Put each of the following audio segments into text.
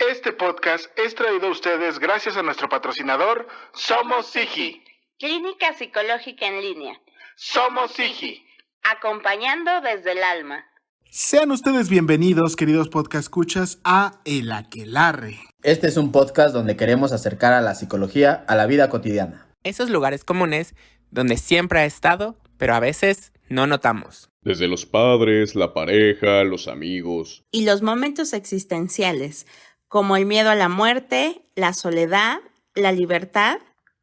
Este podcast es traído a ustedes gracias a nuestro patrocinador, Somos Sigi. Clínica Psicológica en Línea. Somos Sigi. Acompañando desde el alma. Sean ustedes bienvenidos, queridos podcast escuchas, a El Aquelarre. Este es un podcast donde queremos acercar a la psicología a la vida cotidiana. Esos lugares comunes donde siempre ha estado, pero a veces no notamos. Desde los padres, la pareja, los amigos. Y los momentos existenciales, como el miedo a la muerte, la soledad, la libertad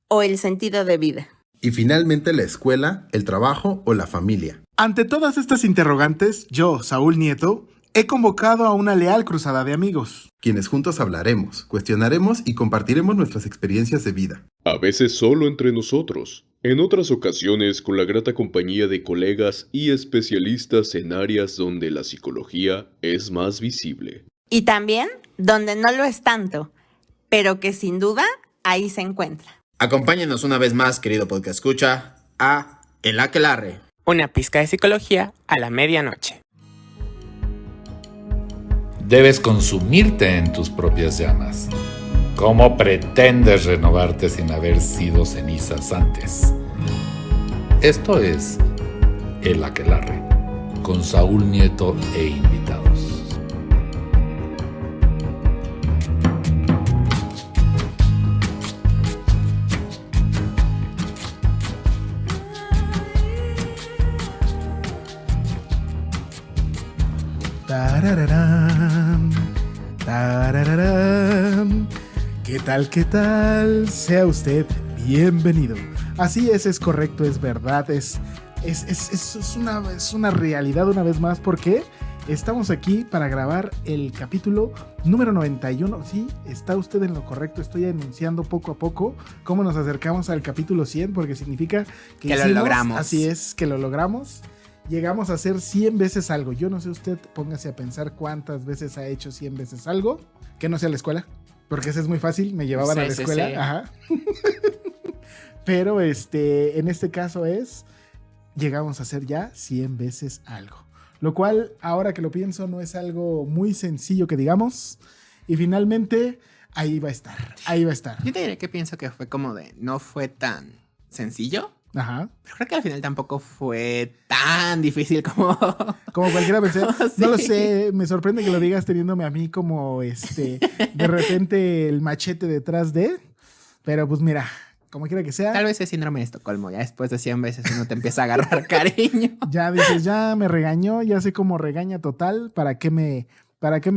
o el sentido de vida. Y finalmente la escuela, el trabajo o la familia. Ante todas estas interrogantes, yo, Saúl Nieto, he convocado a una leal cruzada de amigos. Quienes juntos hablaremos, cuestionaremos y compartiremos nuestras experiencias de vida. A veces solo entre nosotros. En otras ocasiones con la grata compañía de colegas y especialistas en áreas donde la psicología es más visible. Y también donde no lo es tanto, pero que sin duda ahí se encuentra. Acompáñenos una vez más, querido podcast escucha, a El Aquelarre. Una pizca de psicología a la medianoche. Debes consumirte en tus propias llamas. ¿Cómo pretendes renovarte sin haber sido cenizas antes? Esto es El Aquelarre, con Saúl Nieto e invitados. Tarararán, tarararán. ¿Qué tal, qué tal? Sea usted bienvenido. Así es correcto, es verdad, es una realidad una vez más, porque estamos aquí para grabar el capítulo número 91. Sí, está usted en lo correcto, estoy anunciando poco a poco cómo nos acercamos al capítulo 100, porque significa que lo logramos. Así es, que lo logramos. Llegamos a hacer 100 veces algo. Yo no sé usted, póngase a pensar cuántas veces ha hecho 100 veces algo que no sea la escuela. Porque eso es muy fácil, me llevaban a la escuela. Sí. Ajá. Pero en este caso llegamos a hacer ya 100 veces algo. Lo cual, ahora que lo pienso, no es algo muy sencillo que digamos. Y finalmente, ahí va a estar. Yo te diré que pienso que fue como no fue tan sencillo. Ajá. Pero creo que al final tampoco fue tan difícil como cualquiera pensé. Sí. No lo sé, me sorprende que lo digas teniéndome a mí como de repente el machete detrás de. Pero pues mira, como quiera que sea. Tal vez es síndrome de Estocolmo, ya después de 100 veces uno te empieza a agarrar cariño. Ya dices, ya me regañó, ya sé cómo regaña total, ¿para qué me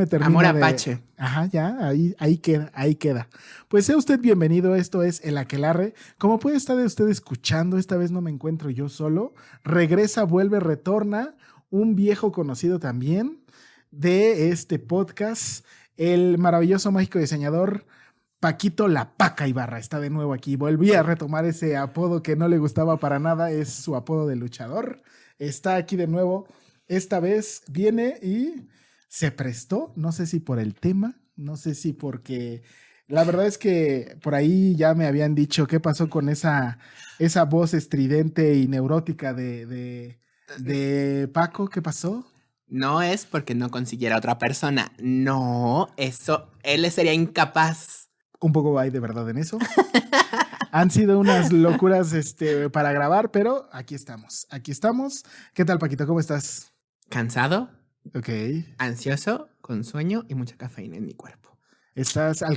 termina Amor apache. Ajá, ya, ahí queda. Pues sea usted bienvenido, esto es El Aquelarre. Como puede estar usted escuchando, esta vez no me encuentro yo solo. Retorna un viejo conocido también de este podcast, el maravilloso mágico diseñador Paquito La Paca Ibarra. Está de nuevo aquí, volví a retomar ese apodo que no le gustaba para nada, es su apodo de luchador. Está aquí de nuevo, esta vez viene y se prestó, no sé si por el tema, no sé si porque la verdad es que por ahí ya me habían dicho qué pasó con esa voz estridente y neurótica de Paco, ¿qué pasó? No es porque no consiguiera otra persona, no, eso, él sería incapaz. Un poco hay de verdad en eso. Han sido unas locuras para grabar, pero aquí estamos. ¿Qué tal, Paquito? ¿Cómo estás? ¿Cansado? Ok. Ansioso, con sueño y mucha cafeína en mi cuerpo. ¿Estás al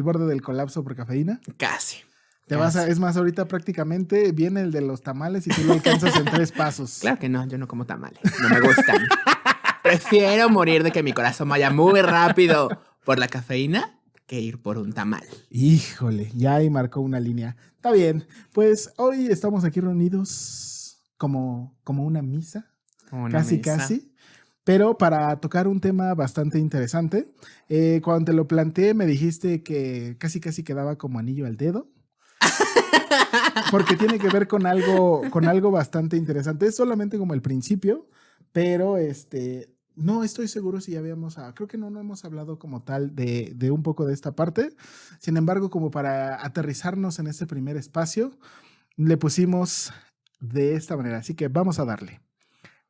borde del colapso por cafeína? Casi. Es más, ahorita prácticamente viene el de los tamales y tú lo alcanzas en 3 pasos. Claro que no, yo no como tamales, no me gustan. Prefiero morir de que mi corazón vaya muy rápido por la cafeína que ir por un tamal. Híjole, ya ahí marcó una línea. Está bien, pues hoy estamos aquí reunidos como una misa. Casi. Pero para tocar un tema bastante interesante. Cuando te lo planteé me dijiste que casi quedaba como anillo al dedo. Porque tiene que ver con algo bastante interesante. Es solamente como el principio, pero no estoy seguro si ya creo que no hemos hablado como tal de un poco de esta parte. Sin embargo, como para aterrizarnos en este primer espacio, le pusimos de esta manera. Así que vamos a darle.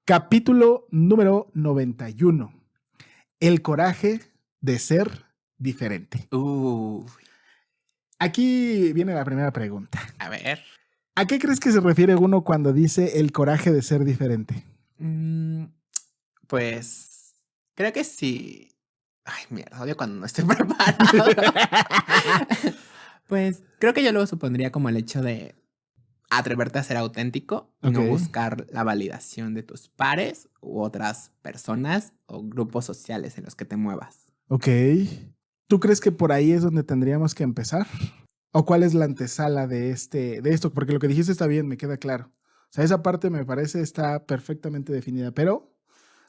Capítulo número 91. El coraje de ser diferente. Aquí viene la primera pregunta. A ver. ¿A qué crees que se refiere uno cuando dice el coraje de ser diferente? Pues creo que sí. Ay, mierda, odio cuando no estoy preparado. Pues creo que yo luego supondría como el hecho de atreverte a ser auténtico y no Ok. buscar la validación de tus pares u otras personas o grupos sociales en los que te muevas. Ok. ¿Tú crees que por ahí es donde tendríamos que empezar? ¿O cuál es la antesala de esto? Porque lo que dijiste está bien, me queda claro. O sea, esa parte me parece está perfectamente definida, pero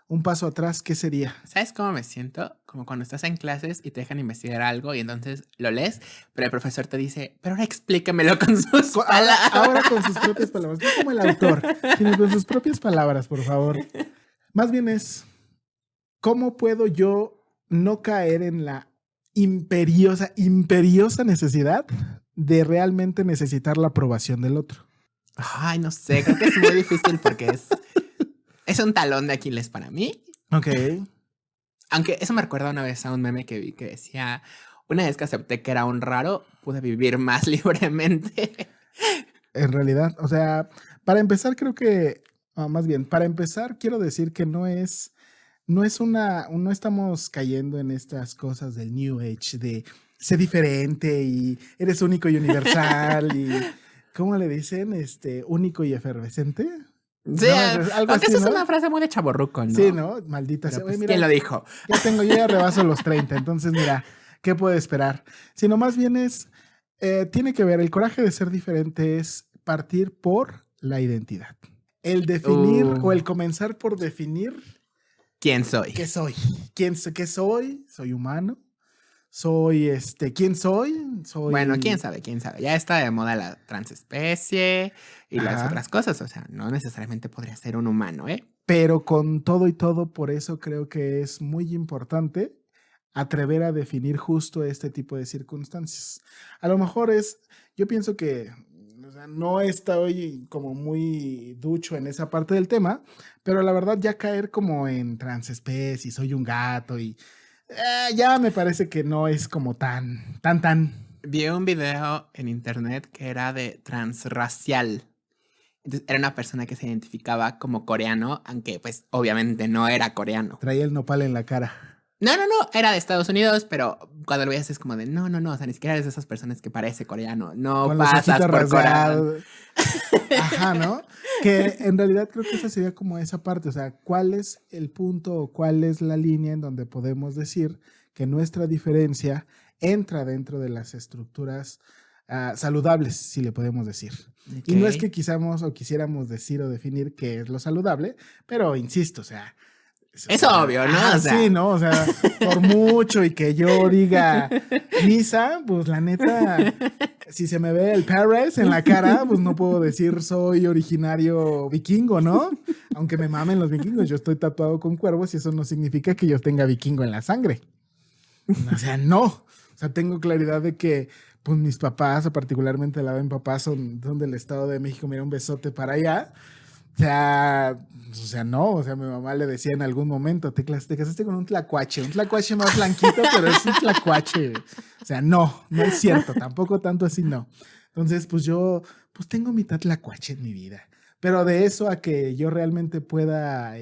un paso atrás, ¿qué sería? ¿Sabes cómo me siento? Como cuando estás en clases y te dejan investigar algo y entonces lo lees, pero el profesor te dice, pero ahora explícamelo con sus palabras. Ahora con sus propias palabras, no como el autor, sino con sus propias palabras, por favor. Más bien es, ¿cómo puedo yo no caer en la imperiosa necesidad de realmente necesitar la aprobación del otro? Ay, no sé, creo que es muy difícil porque es un talón de Aquiles para mí. Ok. Aunque eso me recuerda una vez a un meme que vi que decía, una vez que acepté que era un raro, pude vivir más libremente. En realidad, o sea, para empezar creo que, más bien, para empezar quiero decir que no estamos cayendo en estas cosas del New Age, de ser diferente y eres único y universal y, ¿cómo le dicen? Único y efervescente. Sí, No, algo aunque así, esa es ¿no? una frase muy de chavorruco, ¿no? Sí, ¿no? Maldita Pero sea. pues, Oye, mira, ¿quién lo dijo? yo ya rebaso los 30, entonces mira, ¿qué puedo esperar? Sino más bien tiene que ver, el coraje de ser diferente es partir por la identidad. El definir o el comenzar por definir ¿Quién soy? qué soy. ¿Qué soy? ¿Soy humano? ¿Soy ¿Quién soy? Bueno, quién sabe. Ya está de moda la transespecie y las Ajá. otras cosas. O sea, no necesariamente podría ser un humano, ¿eh? Pero con todo y todo, por eso creo que es muy importante atrever a definir justo este tipo de circunstancias. A lo mejor yo pienso que, o sea, no estoy como muy ducho en esa parte del tema, pero la verdad ya caer como en transespecie, soy un gato y ya me parece que no es como tan. Vi un video en internet que era de transracial. Entonces, era una persona que se identificaba como coreano, aunque pues obviamente no era coreano. Traía el nopal en la cara. No, era de Estados Unidos, pero cuando lo veías es como de no, o sea, ni siquiera eres de esas personas que parece coreano, no Con los pasas ojitos por coreano. rasgados. Ajá, ¿no? Que en realidad creo que esa sería como esa parte, o sea, ¿cuál es el punto o cuál es la línea en donde podemos decir que nuestra diferencia entra dentro de las estructuras saludables, si le podemos decir? Y no es que quisiéramos decir o definir qué es lo saludable, pero insisto, o sea, Es obvio, ¿no? Ah, O sea. sí, ¿no? O sea, por mucho y que yo diga misa, pues la neta, si se me ve el Paris en la cara, pues no puedo decir soy originario vikingo, ¿no? Aunque me mamen los vikingos, yo estoy tatuado con cuervos y eso no significa que yo tenga vikingo en la sangre. O sea, no. O sea, tengo claridad de que pues mis papás, o particularmente el lado de mi papá, son del Estado de México. Mira, un besote para allá. O sea, no, o sea, mi mamá le decía en algún momento, te casaste con un tlacuache más blanquito, pero es un tlacuache. O sea, no es cierto, tampoco tanto así, no. Entonces, pues yo, pues tengo mitad tlacuache en mi vida. Pero de eso a que yo realmente pueda,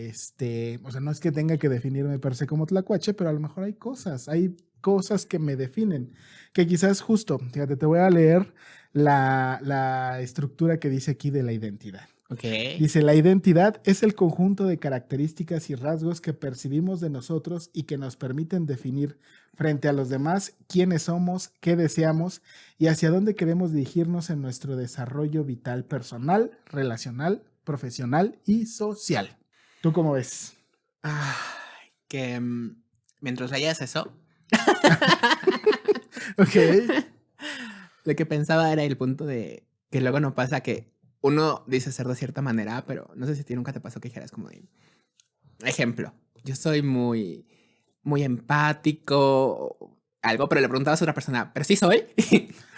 o sea, no es que tenga que definirme per se como tlacuache, pero a lo mejor hay cosas que me definen, que quizás justo, fíjate, te voy a leer la estructura que dice aquí de la identidad. Ok. Dice, la identidad es el conjunto de características y rasgos que percibimos de nosotros y que nos permiten definir frente a los demás quiénes somos, qué deseamos y hacia dónde queremos dirigirnos en nuestro desarrollo vital personal, relacional, profesional y social. ¿Tú cómo ves? Que mientras leías eso, Ok. lo que pensaba era el punto de que luego no pasa que uno dice ser de cierta manera, pero no sé si a ti nunca te pasó que dijeras como de, ejemplo, yo soy muy, muy empático o algo, pero le preguntabas a otra persona, ¿pero sí soy?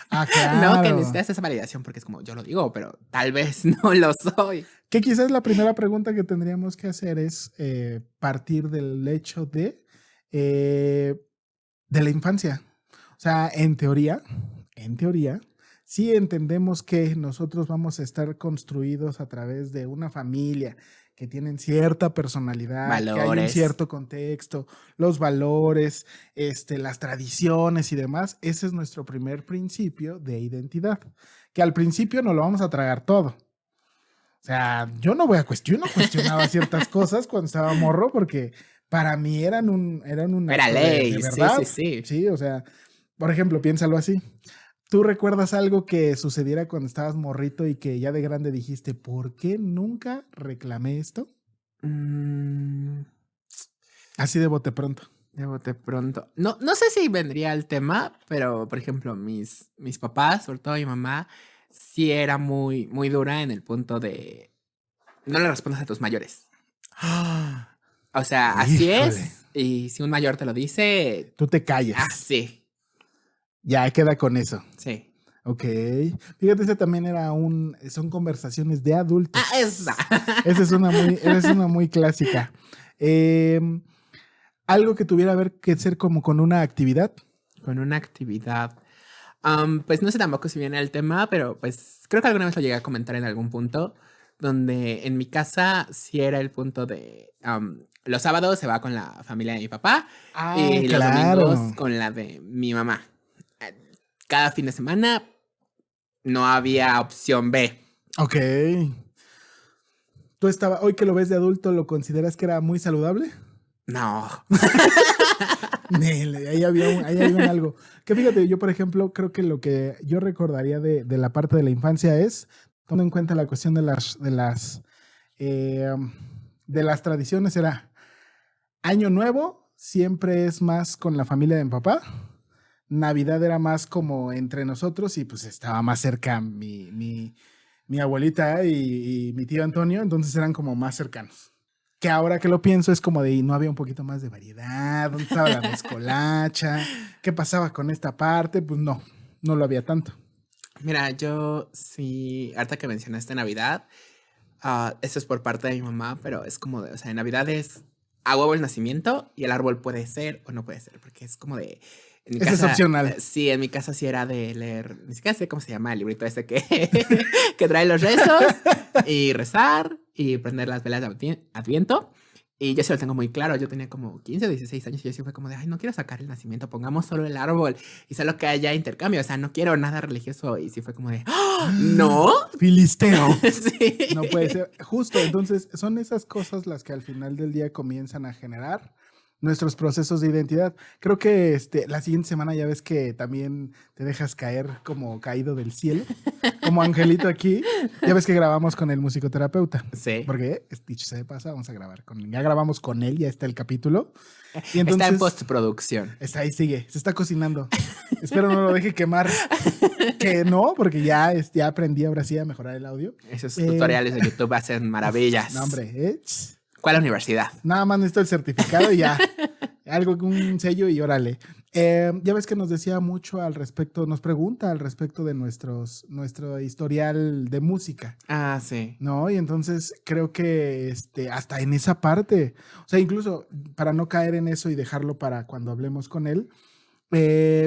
Claro. No, que necesitas esa validación porque es como, yo lo digo, pero tal vez no lo soy. Que quizás la primera pregunta que tendríamos que hacer es partir del hecho de de la infancia. O sea, en teoría, sí entendemos que nosotros vamos a estar construidos a través de una familia que tienen cierta personalidad, que hay un Valores. cierto contexto, los valores, las tradiciones y demás. Ese es nuestro primer principio de identidad, que al principio no lo vamos a tragar todo. O sea, yo no cuestionaba ciertas cosas cuando estaba morro porque para mí eran un Era acto ley, de sí, verdad. sí, sí. Sí, o sea, por ejemplo, piénsalo así. ¿Tú recuerdas algo que sucediera cuando estabas morrito y que ya de grande dijiste, ¿por qué nunca reclamé esto? Mm, Así de bote pronto. de bote pronto. No sé si vendría el tema, pero por ejemplo, mis papás, sobre todo mi mamá, sí era muy, muy dura en el punto de no le respondas a tus mayores. O sea, así Híjole. es. Y si un mayor te lo dice, Tú te callas. sí, Ya queda con eso. sí. Ok. Fíjate, ese también son conversaciones de adultos. Esa. Esa es una muy clásica. Algo que tuviera que ser como con una actividad. Con una actividad. Pues no sé tampoco si viene el tema, pero pues creo que alguna vez lo llegué a comentar en algún punto, donde en mi casa sí era el punto de los sábados se va con la familia de mi papá y los domingos con la de mi mamá. Cada fin de semana no había opción B. Ok. Hoy que lo ves de adulto, ¿lo consideras que era muy saludable? No. Ahí había algo. Que fíjate, yo por ejemplo, creo que lo que yo recordaría de la parte de la infancia es, tomando en cuenta la cuestión de las tradiciones, era Año Nuevo, siempre es más con la familia de mi papá. Navidad era más como entre nosotros y pues estaba más cerca mi abuelita y mi tío Antonio, entonces eran como más cercanos. Que ahora que lo pienso es como de, no había un poquito más de variedad, ¿dónde estaba la mezcolacha? ¿Qué pasaba con esta parte? Pues no lo había tanto. Mira, yo sí, ahorita que mencionaste Navidad, eso es por parte de mi mamá, pero es como de, o sea, en Navidad es a huevo el nacimiento y el árbol puede ser o no puede ser, porque es como de... En mi Eso es casa, opcional. Sí, en mi casa sí era de leer, ni siquiera sé cómo se llama el librito ese que, que trae los rezos y rezar y prender las velas de Adviento. Y yo sí lo tengo muy claro, yo tenía como 15 o 16 años y yo sí fue como de, ay, no quiero sacar el nacimiento, pongamos solo el árbol y solo que haya intercambio, o sea, no quiero nada religioso. Y sí fue como de, ¡oh, no! Filisteo. Sí. No puede ser. Justo, entonces son esas cosas las que al final del día comienzan a generar nuestros procesos de identidad. Creo que la siguiente semana ya ves que también te dejas caer como caído del cielo, como angelito aquí. Ya ves que grabamos con el musicoterapeuta. Sí. Porque, dicho sea de paso, vamos a grabar ya grabamos con él, ya está el capítulo. Y entonces, está en postproducción. Está ahí, sigue, se está cocinando. Espero no lo deje quemar. Que no, porque ya aprendí ahora sí a mejorar el audio. Esos tutoriales de YouTube hacen maravillas. No, hombre, ¿Cuál universidad? Nada más necesito el certificado y ya. Algo con un sello y órale. Ya ves que nos decía mucho al respecto, nos pregunta al respecto de nuestro historial de música. Ah, sí. ¿No? Y entonces creo que hasta en esa parte, o sea, incluso para no caer en eso y dejarlo para cuando hablemos con él,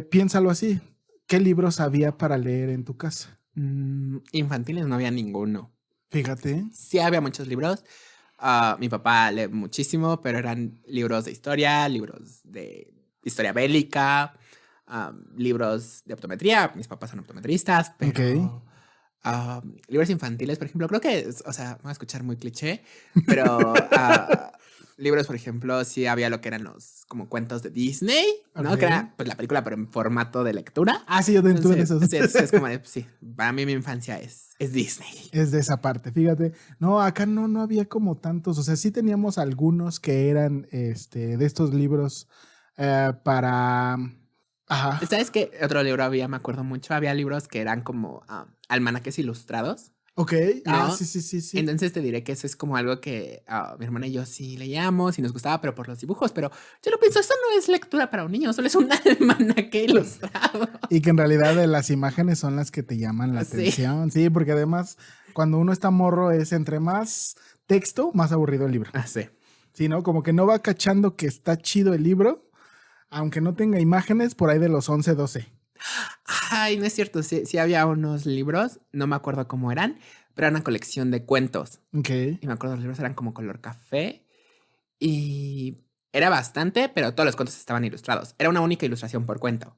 piénsalo así. ¿Qué libros había para leer en tu casa? Infantiles no había ninguno. Fíjate. Sí había muchos libros. Mi papá lee muchísimo, pero eran libros de historia, libros de historia bélica, libros de optometría. Mis papás son optometristas, pero libros infantiles, por ejemplo, creo que, o sea, me voy a escuchar muy cliché, pero libros, por ejemplo, sí había lo que eran los como cuentos de Disney, ¿no? Okay. Que era pues la película, pero en formato de lectura. Ah, sí, yo también tuve Entonces, esos. sí, es como de, sí, para mí mi infancia es Disney. Es de esa parte, fíjate. No, acá no había como tantos, o sea, sí teníamos algunos que eran de estos libros para... Ajá. ¿Sabes qué otro libro había? Me acuerdo mucho. Había libros que eran como almanaques ilustrados. Ok, ¿no? Sí. Entonces te diré que eso es como algo que mi hermana y yo sí leíamos y nos gustaba, pero por los dibujos. Pero yo lo pienso, eso no es lectura para un niño, solo es un almanaque ilustrado. Y que en realidad las imágenes son las que te llaman la atención. Sí, porque además cuando uno está morro es entre más texto, más aburrido el libro. Sí. Sí, ¿no? Como que no va cachando que está chido el libro aunque no tenga imágenes, por ahí de los 11, 12. Ay, no es cierto. Sí había unos libros, no me acuerdo cómo eran, pero era una colección de cuentos. Ok. Y me acuerdo, los libros eran como color café. Y era bastante, pero todos los cuentos estaban ilustrados. Era una única ilustración por cuento.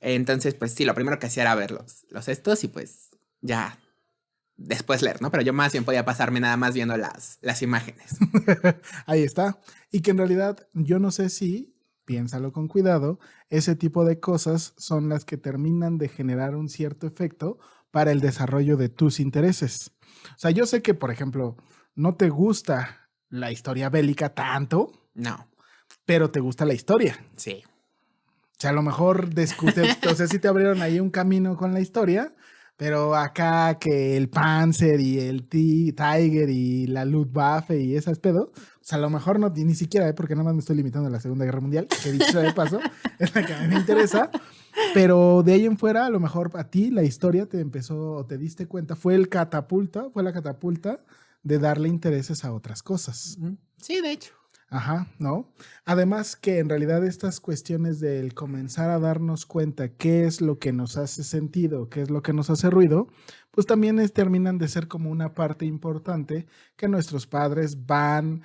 Entonces, pues sí, lo primero que hacía era ver los estos y pues ya después leer, ¿no? Pero yo más bien podía pasarme nada más viendo las imágenes. Ahí está. Y que en realidad yo no sé si, piénsalo con cuidado, ese tipo de cosas son las que terminan de generar un cierto efecto para el desarrollo de tus intereses. O sea, yo sé que, por ejemplo, no te gusta la historia bélica tanto, No, pero te gusta la historia. sí. O sea, a lo mejor o sea, sí te abrieron ahí un camino con la historia, pero acá que el Panzer y el Tiger y la Luftwaffe y esas pedo, o sea, a lo mejor no, ni siquiera, porque nada más me estoy limitando a la Segunda Guerra Mundial, que dicho de paso, es la que a mí me interesa, pero de ahí en fuera, a lo mejor a ti la historia te empezó, o te diste cuenta, fue la catapulta de darle intereses a otras cosas. Sí, de hecho. Ajá, ¿no? Además que en realidad estas cuestiones del comenzar a darnos cuenta qué es lo que nos hace sentido, qué es lo que nos hace ruido, pues también terminan de ser como una parte importante que nuestros padres van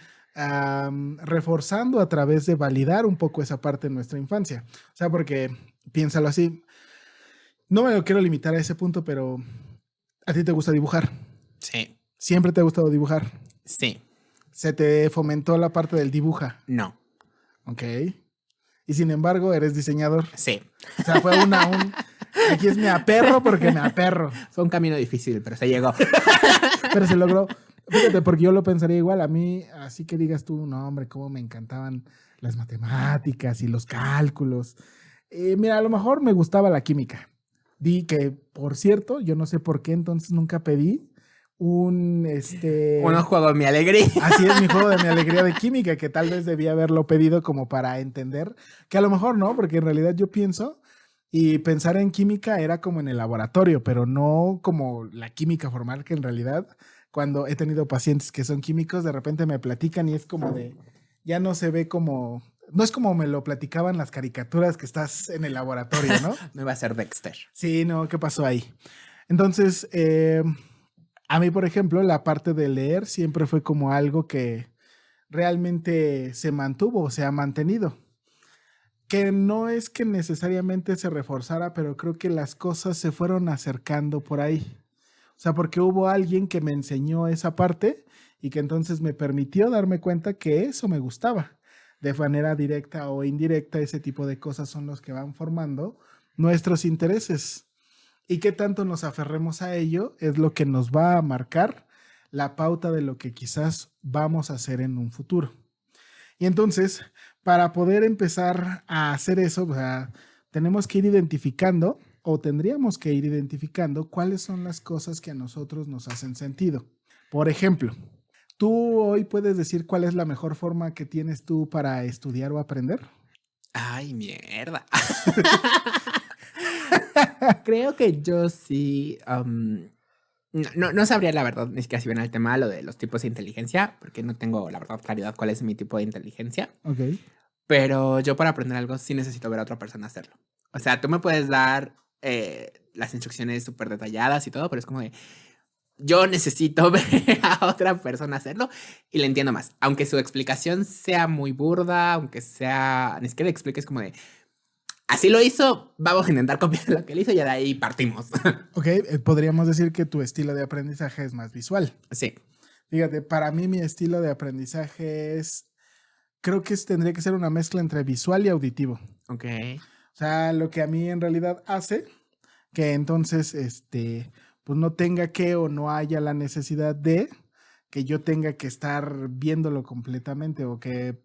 reforzando a través de validar un poco esa parte de nuestra infancia. O sea, porque piénsalo así, no me lo quiero limitar a ese punto, pero a ti te gusta dibujar. Sí. Siempre te ha gustado dibujar. Sí. Se te fomentó la parte del dibuja. No. Ok. Y sin embargo, eres diseñador. Sí. O sea, fue aquí es me aperro porque me aperro. Fue un camino difícil, pero se llegó. Pero se logró. Fíjate, porque yo lo pensaría igual. A mí, así que digas tú, no, hombre, cómo me encantaban las matemáticas y los cálculos. Mira, a lo mejor me gustaba la química. Di que, por cierto, yo no sé por qué entonces nunca pedí un juego mi alegría. Así es, mi juego de mi alegría de química, que tal vez debía haberlo pedido como para entender, que a lo mejor no, porque en realidad yo pienso, y pensar en química era como en el laboratorio, pero no como la química formal, que en realidad cuando he tenido pacientes que son químicos, de repente me platican y es como de, ya no se ve como, no es como me lo platicaban las caricaturas que estás en el laboratorio, ¿no? No iba a ser Dexter. Sí, no, ¿qué pasó ahí? Entonces, a mí, por ejemplo, la parte de leer siempre fue como algo que realmente se mantuvo, o se ha mantenido. Que no es que necesariamente se reforzara, pero creo que las cosas se fueron acercando por ahí. O sea, porque hubo alguien que me enseñó esa parte y que entonces me permitió darme cuenta que eso me gustaba. De manera directa o indirecta, ese tipo de cosas son los que van formando nuestros intereses. Y qué tanto nos aferremos a ello es lo que nos va a marcar la pauta de lo que quizás vamos a hacer en un futuro. Y entonces, para poder empezar a hacer eso, o sea, tenemos que ir identificando, o tendríamos que ir identificando cuáles son las cosas que a nosotros nos hacen sentido. Por ejemplo, ¿tú hoy puedes decir cuál es la mejor forma que tienes tú para estudiar o aprender? Ay, mierda. Creo que yo sí. No sabría la verdad, ni siquiera si viene el tema lo de los tipos de inteligencia, porque no tengo la verdad claridad cuál es mi tipo de inteligencia. Ok. Pero yo para aprender algo sí necesito ver a otra persona hacerlo. O sea, tú me puedes dar las instrucciones súper detalladas y todo, pero es como de, yo necesito ver a otra persona hacerlo y le entiendo más. Aunque su explicación sea muy burda, aunque sea, ni siquiera expliques como de, así lo hizo, vamos a intentar copiar lo que él hizo y de ahí partimos. Ok, podríamos decir que tu estilo de aprendizaje es más visual. Sí. Fíjate, para mí mi estilo de aprendizaje creo que tendría que ser una mezcla entre visual y auditivo. Ok. O sea, lo que a mí en realidad hace que entonces, pues no tenga que o no haya la necesidad de que yo tenga que estar viéndolo completamente o que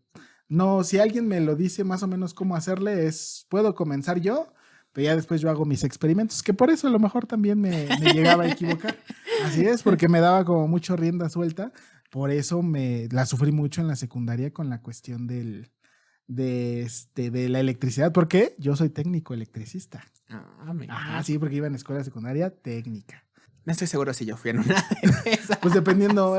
no, si alguien me lo dice más o menos cómo hacerle, puedo comenzar yo, pero ya después yo hago mis experimentos, que por eso a lo mejor también me llegaba a equivocar. Así es, porque me daba como mucho rienda suelta. Por eso la sufrí mucho en la secundaria con la cuestión de la electricidad, porque yo soy técnico electricista. Ah, sí, porque iba en escuela secundaria técnica. No estoy seguro si yo fui en una de esas. Pues dependiendo,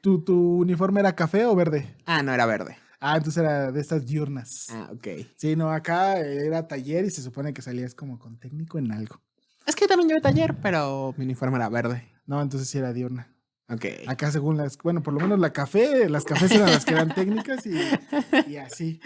¿tu uniforme era café o verde? Ah, no, era verde. Ah, entonces era de estas diurnas. Ah, ok. Sí, no, acá era taller y se supone que salías como con técnico en algo. Es que yo también llevé taller, pero mi uniforme era verde. No, entonces sí era diurna. Ok. Acá según bueno, por lo menos las cafés eran las que eran técnicas y así.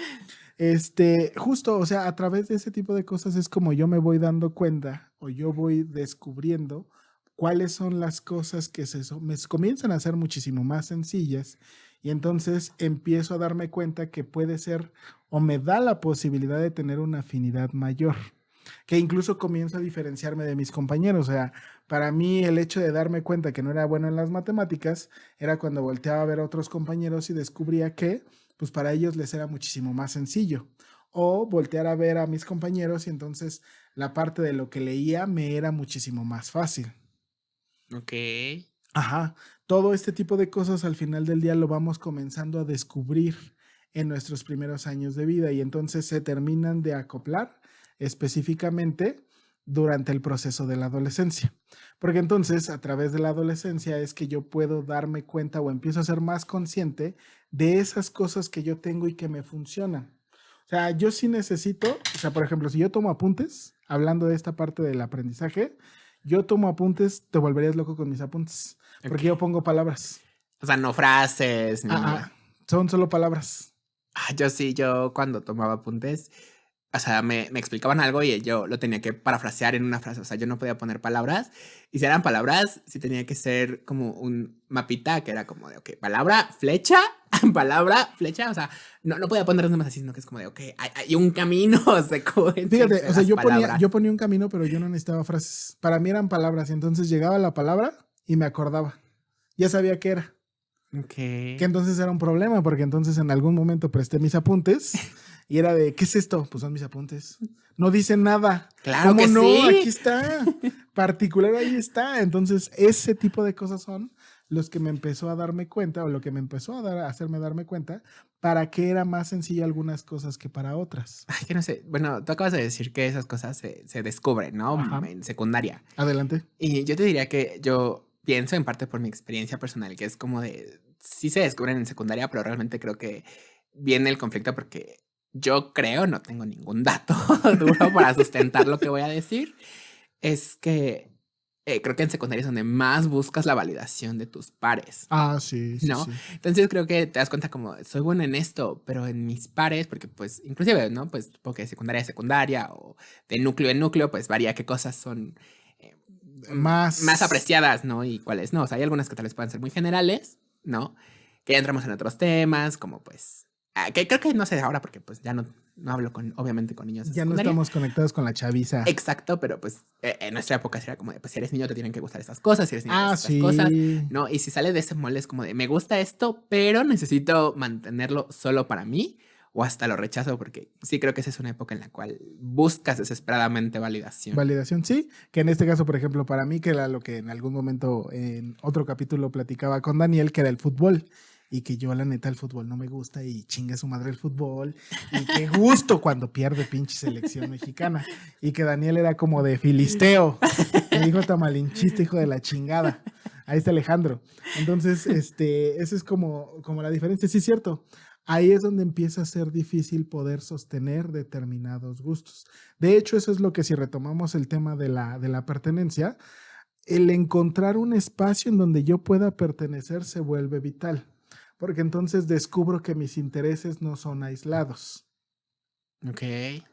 Justo, o sea, a través de ese tipo de cosas es como yo me voy dando cuenta o yo voy descubriendo cuáles son las cosas que me comienzan a ser muchísimo más sencillas y entonces empiezo a darme cuenta que puede ser o me da la posibilidad de tener una afinidad mayor, que incluso comienzo a diferenciarme de mis compañeros. O sea, para mí el hecho de darme cuenta que no era bueno en las matemáticas era cuando volteaba a ver a otros compañeros y descubría que pues para ellos les era muchísimo más sencillo. O voltear a ver a mis compañeros y entonces la parte de lo que leía me era muchísimo más fácil. Ok. Ajá, todo este tipo de cosas al final del día lo vamos comenzando a descubrir en nuestros primeros años de vida y entonces se terminan de acoplar específicamente durante el proceso de la adolescencia. Porque entonces a través de la adolescencia es que yo puedo darme cuenta o empiezo a ser más consciente de esas cosas que yo tengo y que me funcionan. O sea, yo sí necesito, o sea, por ejemplo, si yo tomo apuntes, hablando de esta parte del aprendizaje, yo tomo apuntes, te volverías loco con mis apuntes, porque yo pongo palabras. O sea, no frases. Ni... son solo palabras. Yo cuando tomaba apuntes, o sea, me explicaban algo y yo lo tenía que parafrasear en una frase. O sea, yo no podía poner palabras. Y si eran palabras, sí tenía que ser como un mapita que era como de, ok, palabra, flecha. O sea, no podía poner nada más así, sino que es como de, ok, hay un camino secuencia. Fíjate, o sea, yo ponía un camino, pero yo no necesitaba frases. Para mí eran palabras. Y entonces llegaba la palabra y me acordaba. Ya sabía qué era. Ok. Que entonces era un problema, porque entonces en algún momento presté mis apuntes y era de, ¿qué es esto? Pues son mis apuntes. No dicen nada. Claro ¿Cómo que no? sí. Aquí está. Particular, ahí está. Entonces, ese tipo de cosas son los que me empezó a darme cuenta, o lo que me empezó a hacerme darme cuenta, para que era más sencillo algunas cosas que para otras. Ay, que no sé. Bueno, tú acabas de decir que esas cosas se descubren, ¿no? Ajá. En secundaria. Adelante. Y yo te diría que yo pienso en parte por mi experiencia personal, que es como de, sí se descubren en secundaria, pero realmente creo que viene el conflicto porque yo creo, no tengo ningún dato duro para sustentar lo que voy a decir, es que creo que en secundaria es donde más buscas la validación de tus pares. Ah, sí, ¿no? sí. Entonces creo que te das cuenta como, soy bueno en esto, pero en mis pares, porque pues inclusive, ¿no? Pues porque de secundaria a secundaria o de núcleo en núcleo, pues varía qué cosas son más apreciadas, ¿no? Y cuáles no. O sea, hay algunas que tal vez puedan ser muy generales, ¿no? Que ya entramos en otros temas, como pues... que creo que no sé ahora porque pues ya no hablo obviamente con niños de Ya no secundaria. estamos conectados con la chaviza. Exacto, pero pues en nuestra época era como de, pues si eres niño te tienen que gustar estas cosas, si eres niño estas sí. cosas, ¿no? Y si sale de ese molde es como de, me gusta esto, pero necesito mantenerlo solo para mí o hasta lo rechazo porque sí creo que esa es una época en la cual buscas desesperadamente validación. Validación, sí. Que en este caso, por ejemplo, para mí, que era lo que en algún momento en otro capítulo platicaba con Daniel, que era el fútbol. Y que yo, la neta, el fútbol no me gusta y chinga su madre el fútbol. Y qué gusto cuando pierde pinche selección mexicana. Y que Daniel era como de filisteo. Me dijo tamalinchista, hijo de la chingada. Ahí está Alejandro. Entonces, esa es como la diferencia. Sí, es cierto. Ahí es donde empieza a ser difícil poder sostener determinados gustos. De hecho, eso es lo que, si retomamos el tema de la pertenencia, el encontrar un espacio en donde yo pueda pertenecer se vuelve vital. Porque entonces descubro que mis intereses no son aislados. Ok.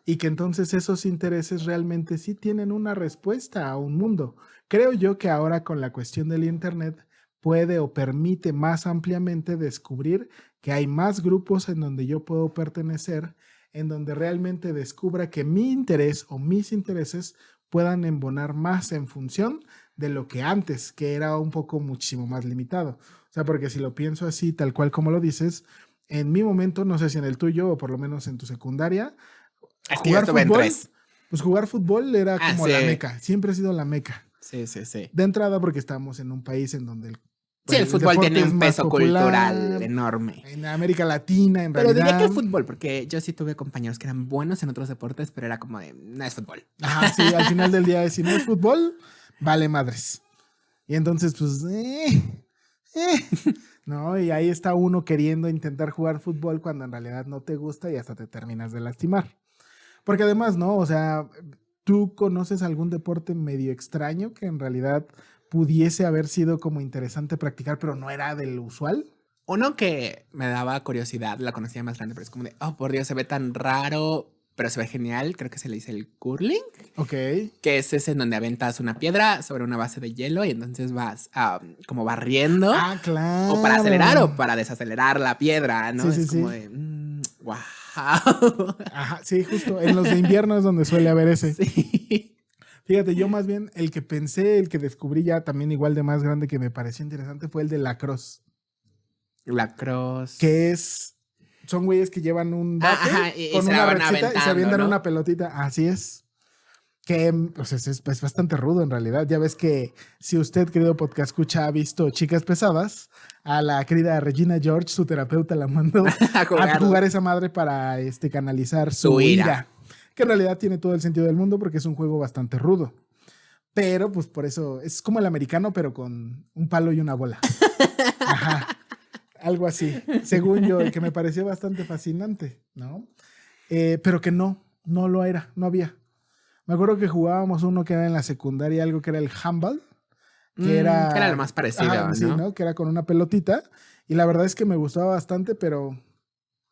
Y que entonces esos intereses realmente sí tienen una respuesta a un mundo. Creo yo que ahora con la cuestión del internet puede o permite más ampliamente descubrir que hay más grupos en donde yo puedo pertenecer, en donde realmente descubra que mi interés o mis intereses puedan embonar más en función de lo que antes, que era un poco muchísimo más limitado. O sea, porque si lo pienso así, tal cual como lo dices, en mi momento, no sé si en el tuyo o por lo menos en tu secundaria, jugar fútbol, pues jugar fútbol era como sí. la meca, siempre ha sido la meca. Sí, sí, sí. De entrada porque estamos en un país en donde el fútbol tiene un peso cultural enorme. En América Latina, en pero realidad. Pero diría que el fútbol, porque yo sí tuve compañeros que eran buenos en otros deportes, pero era como de, no es fútbol. Ajá, sí, al final del día, si no es fútbol, vale madres. Y entonces, pues, ¿no? Y ahí está uno queriendo intentar jugar fútbol cuando en realidad no te gusta y hasta te terminas de lastimar. Porque además, ¿no? O sea, ¿tú conoces algún deporte medio extraño que en realidad pudiese haber sido como interesante practicar, pero no era del usual? Uno que me daba curiosidad, la conocía más grande, pero es como de, oh, por Dios, se ve tan raro, pero se ve genial. Creo que se le dice el curling, Ok. que es ese en donde aventas una piedra sobre una base de hielo y entonces vas como barriendo. Ah, claro. O para acelerar o para desacelerar la piedra, ¿no? Sí, Es sí, como sí. de, wow. Ajá, sí, justo. En los de invierno es donde suele haber ese. Sí. Fíjate, yo más bien el que pensé, el que descubrí ya también igual de más grande que me pareció interesante fue el de lacrosse. Lacrosse. Que son güeyes que llevan un bate Ajá, y con se una la van rechita y se aventando, avientan ¿no? una pelotita. Así es. Que pues, es bastante rudo en realidad. Ya ves que si usted, querido podcast escucha, ha visto Chicas Pesadas, a la querida Regina George, su terapeuta, la mandó a jugar esa madre para canalizar su ira. Que en realidad tiene todo el sentido del mundo porque es un juego bastante rudo. Pero pues por eso es como el americano, pero con un palo y una bola. Ajá. Algo así, según yo, que me pareció bastante fascinante, ¿no? Pero que no lo era, no había. Me acuerdo que jugábamos uno que era en la secundaria, algo que era el handball, que era lo más parecido, ajá, ¿no? Sí, ¿no? Que era con una pelotita, y la verdad es que me gustaba bastante, pero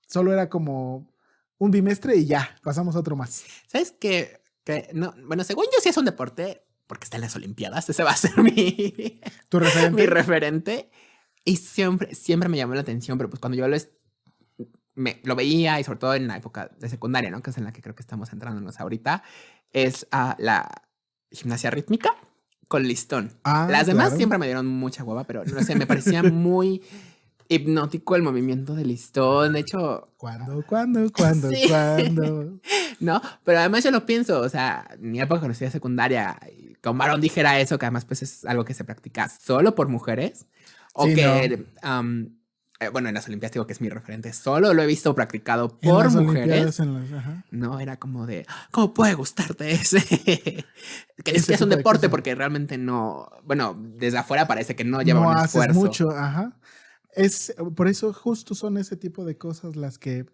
solo era como un bimestre y ya, pasamos a otro más. ¿Sabes qué? Que no, bueno, según yo sí es un deporte, porque está en las Olimpiadas, ese va a ser mi, ¿Tu referente? mi referente. Y siempre me llamó la atención, pero pues cuando yo lo veía, y sobre todo en la época de secundaria, ¿no? Que es en la que creo que estamos entrándonos ahorita, es la gimnasia rítmica con listón. Las demás claro. siempre me dieron mucha hueva, pero no sé, me parecía muy hipnótico el movimiento del listón. De hecho, ¿Cuándo? Sí. ¿no? Pero además yo lo pienso, o sea, en mi época cuando estudié secundaria, y que un varón dijera eso, que además pues es algo que se practica solo por mujeres, o Sí, que, bueno, en las Olimpiadas digo que es mi referente, solo lo he visto practicado En por las mujeres. Olimpiadas, ajá. No, era como de, ¿cómo puede gustarte ese? Que ni Ese siquiera es un tipo de deporte cosas. porque realmente no, bueno, desde afuera parece que no lleva un haces esfuerzo. mucho, ajá. Por eso justo son ese tipo de cosas las que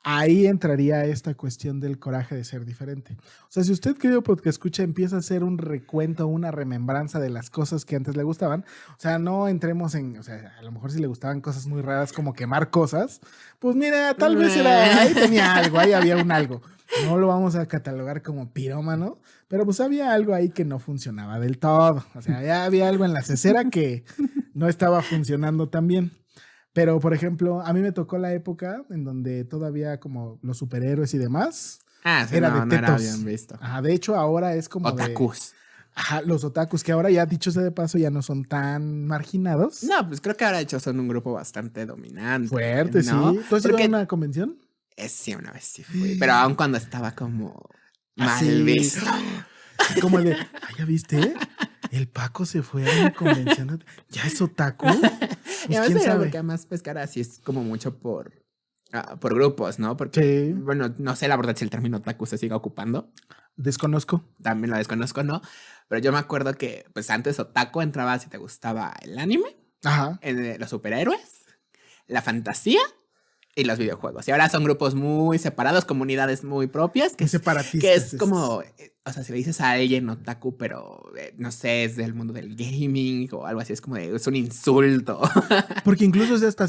ahí entraría esta cuestión del coraje de ser diferente. O sea, si usted, querido podcast escucha, empieza a hacer un recuento, una remembranza de las cosas que antes le gustaban, o sea, no entremos o sea, a lo mejor si le gustaban cosas muy raras como quemar cosas, pues mira, tal vez ahí tenía algo, ahí había un algo. No lo vamos a catalogar como pirómano, pero pues había algo ahí que no funcionaba del todo. O sea, ya había algo en la cesera que no estaba funcionando tan bien. Pero, por ejemplo, a mí me tocó la época en donde todavía como los superhéroes y demás Ah, sí, era no, de no era tetos. bien visto. Ajá, de hecho, ahora es como Otakus. Ajá, los otakus, que ahora ya, dicho sea de paso, ya no son tan marginados. No, pues creo que ahora de hecho son un grupo bastante dominante. Fuerte, ¿no? sí. ¿Tú has ido Porque a una convención? sí, una vez sí fui, pero aun cuando estaba como mal Así. visto. Como el de, ¿ya viste? El Paco se fue a una convención. ¿Ya es otaku? Y Pues, además ¿quién era sabe? porque además pescar así es como mucho por grupos, ¿no? Porque, Sí. bueno, no sé la verdad si el término otaku se siga ocupando. Desconozco. También lo desconozco, ¿no? Pero yo me acuerdo que, pues antes otaku entraba si te gustaba el anime, Ajá. los superhéroes, la fantasía y los videojuegos. Y ahora son grupos muy separados, comunidades muy propias, Qué separatistas. que es como, o sea, si le dices a alguien otaku, pero no sé, es del mundo del gaming o algo así, es como es un insulto. Porque incluso hasta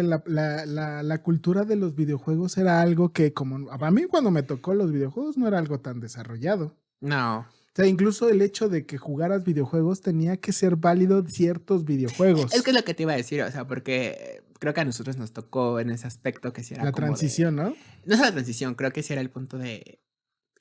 la cultura de los videojuegos era algo que como a mí cuando me tocó los videojuegos no era algo tan desarrollado. No. O sea, incluso el hecho de que jugaras videojuegos tenía que ser válido ciertos videojuegos. Es que es lo que te iba a decir, o sea, porque creo que a nosotros nos tocó en ese aspecto que si era la como transición, ¿no? No es la transición, creo que sí era el punto de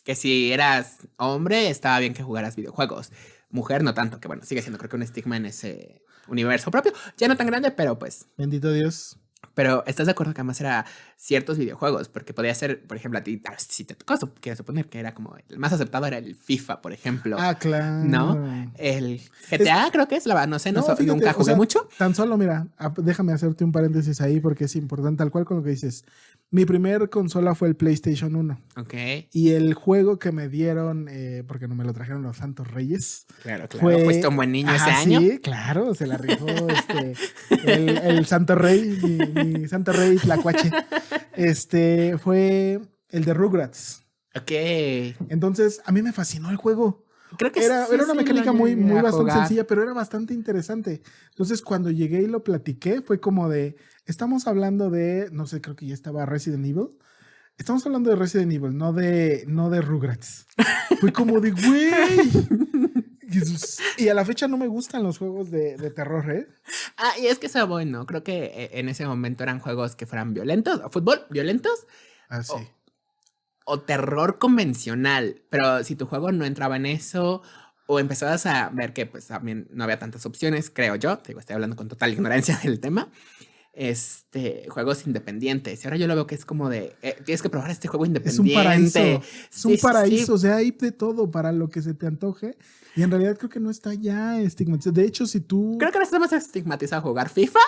que si eras hombre estaba bien que jugaras videojuegos. Mujer no tanto, que bueno, sigue siendo creo que un estigma en ese universo propio. Ya no tan grande, pero pues Bendito Dios. Pero ¿estás de acuerdo que además era ciertos videojuegos? Porque podía ser, por ejemplo, a ti, si te tocó, quiero suponer que era como el más aceptado era el FIFA, por ejemplo. Ah, claro. ¿No? El GTA creo que es la, no sé, fíjate, nunca jugué mucho. Tan solo, mira, déjame hacerte un paréntesis ahí porque es importante, tal cual con lo que dices. Mi primer consola fue el PlayStation 1. Ok. Y el juego que me dieron, porque no me lo trajeron los Santos Reyes. Claro. Fuiste un buen niño ese año. Sí, claro, se la rifó el Santo Rey, mi Santo Rey Tlacuache. Fue el de Rugrats. Ok. Entonces, a mí me fascinó el juego. Creo que Era una mecánica muy bastante jugar. sencilla, pero era bastante interesante. Entonces, cuando llegué y lo platiqué, fue como de, estamos hablando de, no sé, creo que ya estaba Resident Evil. Estamos hablando de Resident Evil, no de Rugrats. Fue como de, güey. Y a la fecha no me gustan los juegos de terror, ¿eh? Ah, y es que eso voy, ¿no? Creo que en ese momento eran juegos que fueran violentos, o fútbol, violentos. Así. O terror convencional, pero si tu juego no entraba en eso o empezabas a ver que pues también no había tantas opciones, creo yo, te digo, estoy hablando con total ignorancia del tema, juegos independientes. Y ahora yo lo veo que es como de, tienes que probar este juego independiente. Es un paraíso. Es un paraíso, sí. O sea, hay de todo para lo que se te antoje. Y en realidad creo que no está ya estigmatizado. De hecho, si tú... Creo que ahora está más estigmatizado jugar FIFA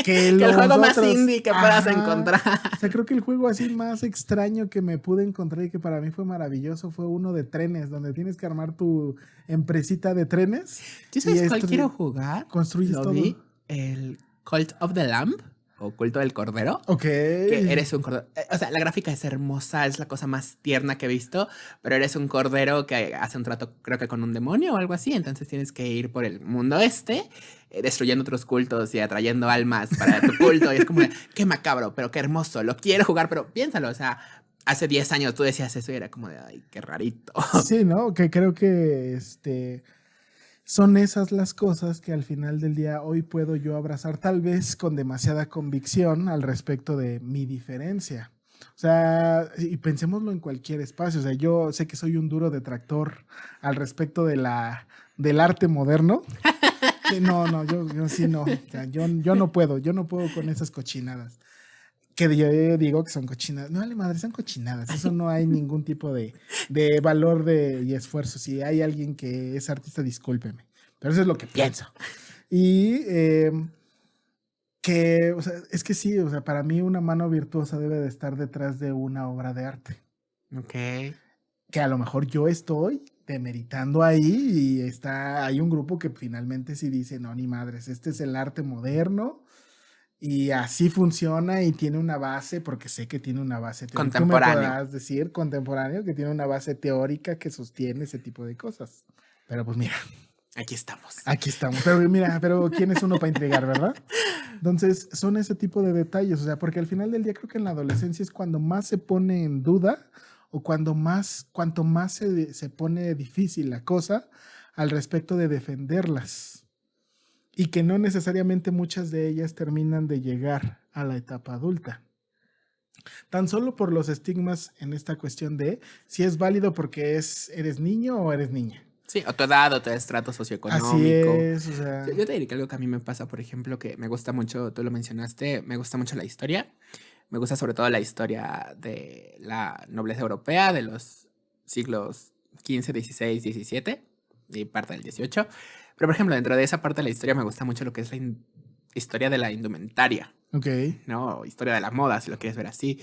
que el juego más otros. indie que puedas encontrar. O sea, creo que el juego así más extraño que me pude encontrar y que para mí fue maravilloso fue uno de trenes, donde tienes que armar tu empresita de trenes. ¿Sí sabes cuál quiero jugar? Construyes Lo todo. vi, el Cult of the Lamb, o Culto del Cordero. Ok. Que eres un cordero. O sea, la gráfica es hermosa, es la cosa más tierna que he visto, pero eres un cordero que hace un trato, creo que con un demonio o algo así, entonces tienes que ir por el mundo destruyendo otros cultos y atrayendo almas para tu culto, y es como, qué macabro, pero qué hermoso, lo quiero jugar, pero piénsalo, o sea, hace 10 años tú decías eso y era como de, ay, qué rarito. Sí, ¿no? Que creo que son esas las cosas que al final del día hoy puedo yo abrazar, tal vez con demasiada convicción al respecto de mi diferencia. O sea, y pensémoslo en cualquier espacio. O sea, yo sé que soy un duro detractor al respecto del arte moderno. No, yo sí no. O sea, yo no puedo con esas cochinadas. Que yo digo que son cochinadas. No, vale madre, son cochinadas. Eso no hay ningún tipo de valor y esfuerzo. Si hay alguien que es artista, discúlpeme. Pero eso es lo que pienso. Y o sea, es que sí, o sea, para mí una mano virtuosa debe de estar detrás de una obra de arte. Ok. Que a lo mejor yo estoy demeritando ahí y hay un grupo que finalmente sí dice, no, ni madres, este es el arte moderno. Y así funciona y tiene una base, porque sé que tiene una base teórica. Contemporáneo. Tú me podrás decir contemporáneo, que tiene una base teórica que sostiene ese tipo de cosas. Pero pues mira. Aquí estamos. Aquí estamos. Pero mira, ¿quién es uno para intrigar, verdad? Entonces, son ese tipo de detalles. O sea, porque al final del día creo que en la adolescencia es cuando más se pone en duda o cuanto más se pone difícil la cosa al respecto de defenderlas. Y que no necesariamente muchas de ellas terminan de llegar a la etapa adulta. Tan solo por los estigmas en esta cuestión de si es válido porque eres niño o eres niña. Sí, o tu edad o tu estrato socioeconómico. Así es, o sea... Yo te diría que algo que a mí me pasa, por ejemplo, que me gusta mucho, tú lo mencionaste, me gusta mucho la historia. Me gusta sobre todo la historia de la nobleza europea de los siglos XV, XVI, XVII y parte del XVIII. Pero, por ejemplo, dentro de esa parte de la historia me gusta mucho lo que es la historia de la indumentaria. Ok. ¿No? Historia de la moda, si lo quieres ver así.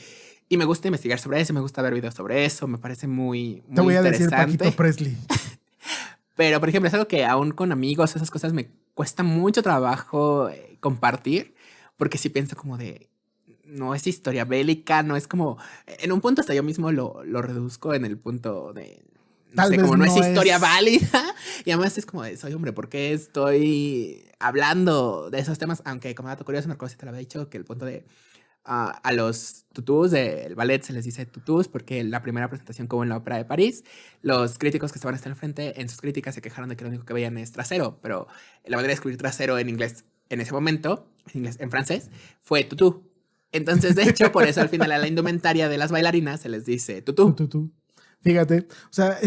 Y me gusta investigar sobre eso, me gusta ver videos sobre eso, me parece muy Te voy a decir interesante. Paquito Presley. Pero, por ejemplo, es algo que aún con amigos, esas cosas me cuesta mucho trabajo compartir, porque sí pienso como de, no es historia bélica, no es como, en un punto hasta yo mismo lo reduzco en el punto de, no Tal sé, vez como no es no historia es- válida, y además es como de, soy hombre, ¿por qué estoy hablando de esos temas? Aunque como dato curioso, me acuerdo si te lo había dicho, que el punto de, a los tutús del ballet se les dice tutús porque la primera presentación como en la ópera de París, los críticos que estaban hasta el frente en sus críticas se quejaron de que lo único que veían es trasero, pero la manera de escribir trasero en inglés en ese momento, en francés, fue tutú. Entonces, de hecho, por eso al final a la indumentaria de las bailarinas se les dice tutú. Tú. Fíjate, o sea,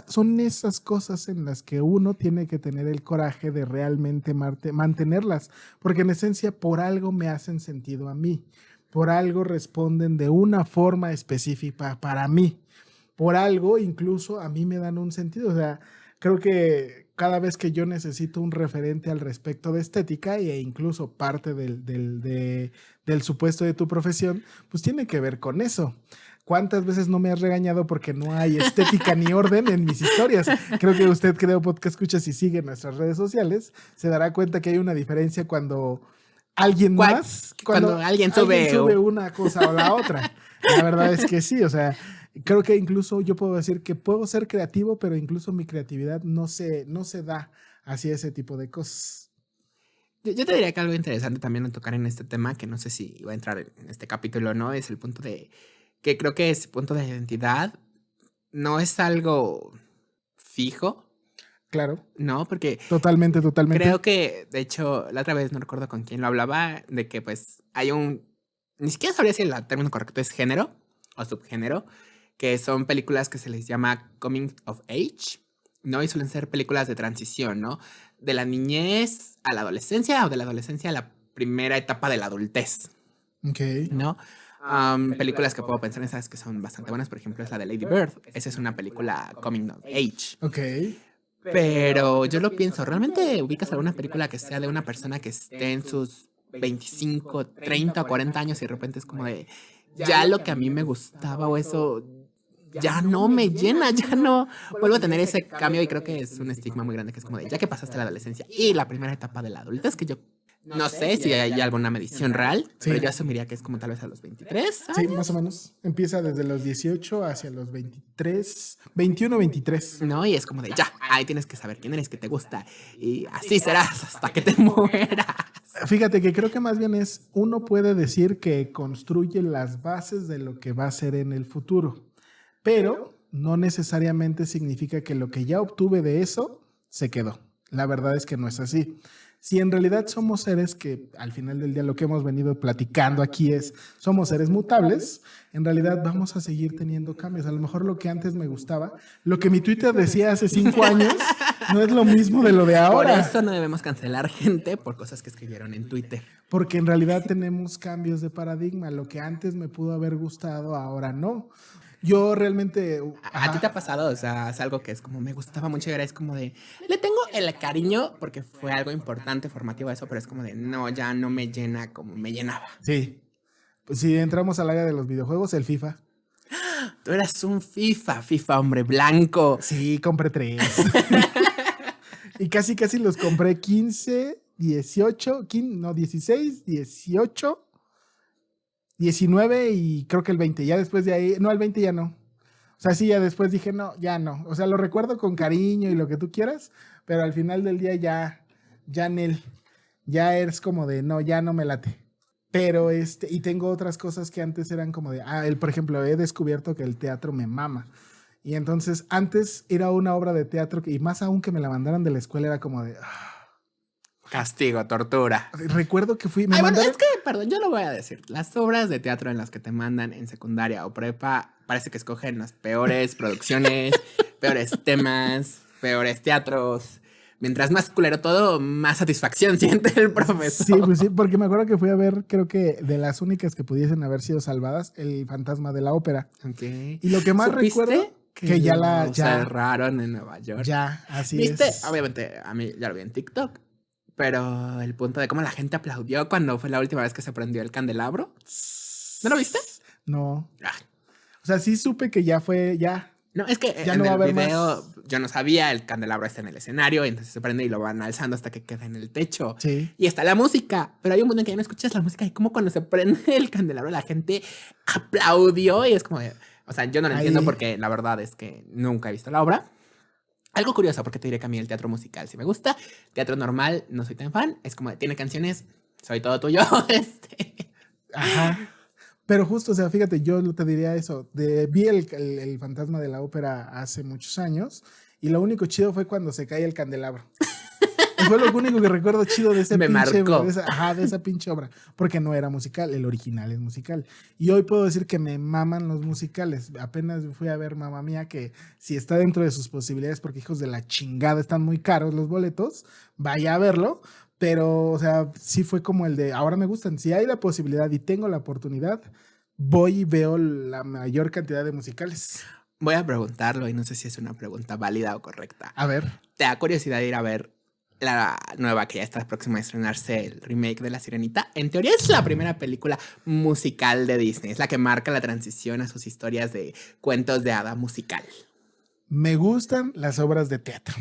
son esas cosas en las que uno tiene que tener el coraje de realmente mantenerlas, porque en esencia por algo me hacen sentido a mí, por algo responden de una forma específica para mí, por algo incluso a mí me dan un sentido, o sea, creo que cada vez que yo necesito un referente al respecto de estética e incluso parte del supuesto de tu profesión, pues tiene que ver con eso. ¿Cuántas veces no me has regañado porque no hay estética ni orden en mis historias? Creo que usted, creo, podcast escucha, si sigue nuestras redes sociales, se dará cuenta que hay una diferencia cuando alguien más, cuando alguien sube una cosa o la otra. La verdad es que sí, o sea, creo que incluso yo puedo decir que puedo ser creativo, pero incluso mi creatividad no se da hacia ese tipo de cosas. Yo te diría que algo interesante también a tocar en este tema, que no sé si va a entrar en este capítulo o no, es el punto de que creo que ese punto de identidad no es algo fijo. Claro. No, porque Totalmente. creo que, de hecho, la otra vez no recuerdo con quién lo hablaba, de que pues hay ni siquiera sabría si el término correcto es género o subgénero, que son películas que se les llama coming of age, ¿no? Y suelen ser películas de transición, ¿no? De la niñez a la adolescencia o de la adolescencia a la primera etapa de la adultez, Ok. ¿no? Películas que puedo pensar en esas que son bastante buenas, por ejemplo, es la de Lady Bird. Esa es una película coming of age. Ok. Pero yo lo pienso, ¿realmente ubicas alguna película que sea de una persona que esté en sus 25, 30 o 40 años y de repente es como de, ya lo que a mí me gustaba o eso ya no me llena, ya no vuelvo a tener ese cambio? Y creo que es un estigma muy grande, que es como de, ya que pasaste la adolescencia y la primera etapa de la adultez, que yo no sé si hay alguna medición real, Sí. pero yo asumiría que es como tal vez a los 23 Sí, años. más o menos. Empieza desde los 18 hacia los 23, 21, 23. No, y es como de, ya, ahí tienes que saber quién eres, que te gusta, y así serás hasta que te mueras. Fíjate que creo que más bien uno puede decir que construye las bases de lo que va a ser en el futuro, pero no necesariamente significa que lo que ya obtuve de eso se quedó. La verdad es que no es así. Si en realidad somos seres que al final del día lo que hemos venido platicando aquí somos seres mutables, en realidad vamos a seguir teniendo cambios. A lo mejor lo que antes me gustaba, lo que mi Twitter decía hace 5 años, no es lo mismo de lo de Por ahora. eso no debemos cancelar gente por cosas que escribieron en Twitter. Porque en realidad tenemos cambios de paradigma. Lo que antes me pudo haber gustado, ahora no. Yo realmente... ¿A ti te ha pasado? O sea, es algo que es como, me gustaba mucho y ahora es como de, le tengo el cariño porque fue algo importante, formativo eso, pero es como de, no, ya no me llena como me llenaba. Sí. Pues si entramos al área de los videojuegos, el FIFA. Tú eras un FIFA hombre blanco. Sí, compré 3. Y casi los compré 15, 18, 16, 18... 19 y creo que el 20. Ya después de ahí, no, el 20 ya no. O sea, sí, ya después dije, no, ya no. O sea, lo recuerdo con cariño y lo que tú quieras, pero al final del día ya Nel, ya es como de, no, ya no me late. Pero y tengo otras cosas que antes eran como de, por ejemplo, he descubierto que el teatro me mama. Y entonces, antes era una obra de teatro y más aún que me la mandaran de la escuela, era como de... Castigo, tortura. Recuerdo que fui... Bueno, es que, perdón, yo lo voy a decir. Las obras de teatro en las que te mandan en secundaria o prepa, parece que escogen las peores producciones, peores temas, peores teatros. Mientras más culero todo, más satisfacción siente el profesor. Sí, pues sí, porque me acuerdo que fui a ver, creo que de las únicas que pudiesen haber sido salvadas, El Fantasma de la Ópera. Okay. Y lo que más ¿Supiste recuerdo que ya la... cerraron en Nueva York. Ya, así ¿Viste? es. Obviamente, a mí ya lo vi en TikTok. Pero el punto de cómo la gente aplaudió cuando fue la última vez que se prendió el candelabro. ¿No lo viste? No. Ah. O sea, sí supe que ya fue, ya. No, es que Ya en no va a el haber video más. yo no sabía, el candelabro está en el escenario, entonces se prende y lo van alzando hasta que queda en el techo. Sí. Y está la música, pero hay un punto en que ya no escuchas la música y como cuando se prende el candelabro la gente aplaudió y es como, o sea, yo no lo entiendo porque la verdad es que nunca he visto la obra. Algo curioso, porque te diré que a mí el teatro musical sí me gusta. Teatro normal no soy tan fan. Es como, tiene canciones, soy todo tuyo. Ajá. Pero justo, o sea, fíjate, yo te diría eso. Vi el Fantasma de la Ópera hace muchos años y lo único chido fue cuando se cae el candelabro. Fue lo único que recuerdo chido de ese Me pinche, marcó. de esa pinche obra, porque no era musical, el original es musical. Y hoy puedo decir que me maman los musicales. Apenas fui a ver Mamma Mía, que si está dentro de sus posibilidades, porque hijos de la chingada están muy caros los boletos, vaya a verlo. Pero, o sea, sí fue como el de, ahora me gustan. Si hay la posibilidad y tengo la oportunidad, voy y veo la mayor cantidad de musicales. Voy a preguntarlo y no sé si es una pregunta válida o correcta. A ver. ¿Te da curiosidad ir a ver la nueva que ya está próxima a estrenarse, el remake de La Sirenita? En teoría es la primera película musical de Disney. Es la que marca la transición a sus historias de cuentos de hada musical. Me gustan las obras de teatro.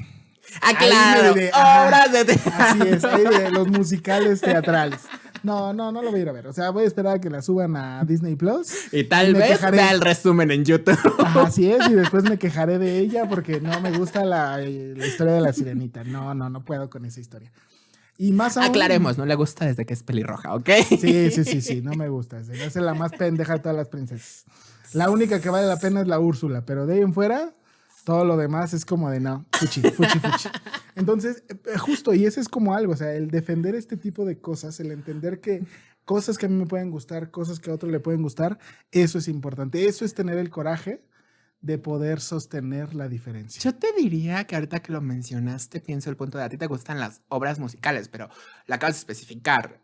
¡Ah, Ahí claro! me diré, ajá. ¡Obras de teatro! Así es, ahí de los musicales teatrales. No lo voy a ir a ver. O sea, voy a esperar a que la suban a Disney Plus. Y tal me vez quejaré. vea el resumen en YouTube. Ajá, así es, y después me quejaré de ella porque no me gusta la historia de la sirenita. No puedo con esa historia. Y más aún. Aclaremos, no le gusta desde que es pelirroja, ¿ok? Sí, no me gusta. Se me hace la más pendeja de todas las princesas. La única que vale la pena es la Úrsula, pero de ahí en fuera, todo lo demás es como de no, fuchi. Entonces, justo, y ese es como algo, o sea, el defender este tipo de cosas, el entender que cosas que a mí me pueden gustar, cosas que a otro le pueden gustar, eso es importante. Eso es tener el coraje de poder sostener la diferencia. Yo te diría que ahorita que lo mencionaste, pienso el punto de a ti te gustan las obras musicales, pero la acabas de especificar,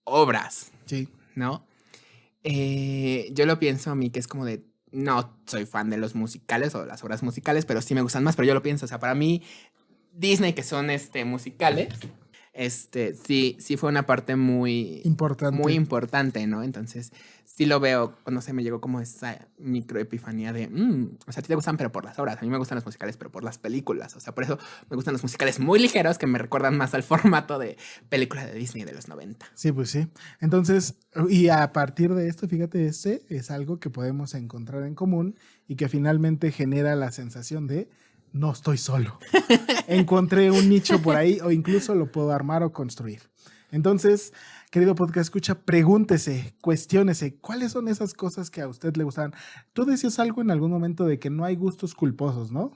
obras, Sí. ¿no? Yo lo pienso a mí que es como de, no soy fan de los musicales o de las obras musicales, pero sí me gustan más, pero yo lo pienso, o sea, para mí Disney, que son musicales, sí fue una parte muy importante, ¿no? Entonces, sí lo veo, no sé, me llegó como esa microepifanía de, o sea, a ti te gustan, pero por las obras, a mí me gustan los musicales, pero por las películas, o sea, por eso me gustan los musicales muy ligeros que me recuerdan más al formato de película de Disney de los 90. Sí, pues sí. Entonces, y a partir de esto, fíjate, es algo que podemos encontrar en común y que finalmente genera la sensación de no estoy solo. Encontré un nicho por ahí o incluso lo puedo armar o construir. Entonces, querido podcast escucha, pregúntese, cuestiónese, ¿cuáles son esas cosas que a usted le gustaban? Tú decías algo en algún momento de que no hay gustos culposos, ¿no?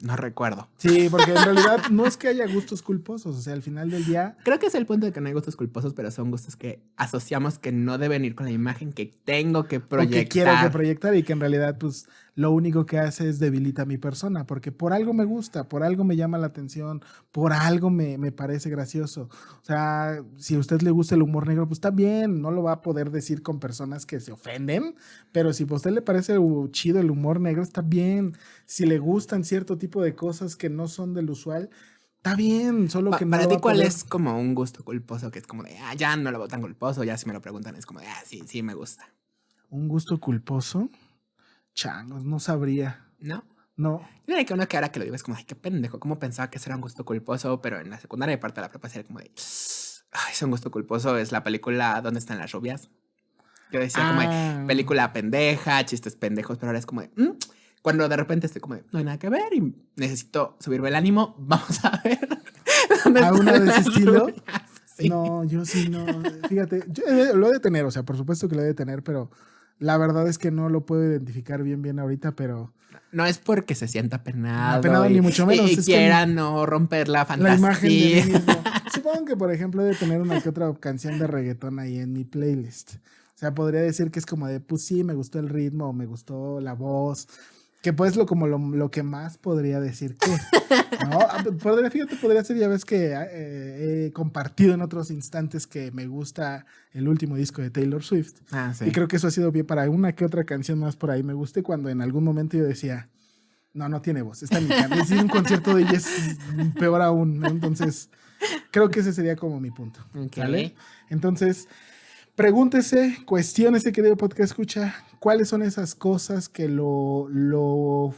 No recuerdo. Sí, porque en realidad no es que haya gustos culposos, o sea, al final del día... Creo que es el punto de que no hay gustos culposos, pero son gustos que asociamos que no deben ir con la imagen que tengo que proyectar. O que quiero que proyectar y que en realidad, pues, lo único que hace es debilita a mi persona, porque por algo me gusta, por algo me llama la atención, por algo me parece gracioso. O sea, si a usted le gusta el humor negro, pues está bien, no lo va a poder decir con personas que se ofenden, pero si a usted le parece chido el humor negro, está bien. Si le gustan cierto tipo de cosas que no son del usual, está bien, solo que no para lo ti, va a ¿cuál poder... es como un gusto culposo que es como de, ya no lo veo tan culposo, ya si me lo preguntan es como de, sí me gusta? ¿Un gusto culposo? Changos, no sabría. ¿No? No. Yo diría que uno que ahora que lo digo es como, ay, qué pendejo, cómo pensaba que eso era un gusto culposo, pero en la secundaria y parte de la prepa era como de, ay, es un gusto culposo, es la película ¿Dónde están las rubias? Yo decía como de, película pendeja, chistes pendejos, pero ahora es como de, cuando de repente estoy como de, no hay nada que ver y necesito subirme el ánimo, vamos a ver. ¿A una de ese estilo? Sí. No, yo sí no. Fíjate, yo lo he de tener, o sea, por supuesto que lo he de tener, pero la verdad es que no lo puedo identificar bien ahorita, pero... No es porque se sienta apenado. Apenado ni mucho menos. Y es quiera que no romper la fantasía. la imagen de mí mismo. Supongo que, por ejemplo, he de tener una que otra canción de reggaetón ahí en mi playlist. O sea, podría decir que es como de, pues sí, me gustó el ritmo, o me gustó la voz, que pues lo que más podría decir que, ¿no? Podría ser, ya ves que he compartido en otros instantes que me gusta el último disco de Taylor Swift. Sí. Y creo que eso ha sido bien para una que otra canción más por ahí. Me guste cuando en algún momento yo decía, no tiene voz, está en mi canal. Si un concierto de ella es peor aún, ¿no? Entonces, creo que ese sería como mi punto. Okay. ¿Vale? Entonces... pregúntese, cuestiónese, querido podcast escucha, cuáles son esas cosas que lo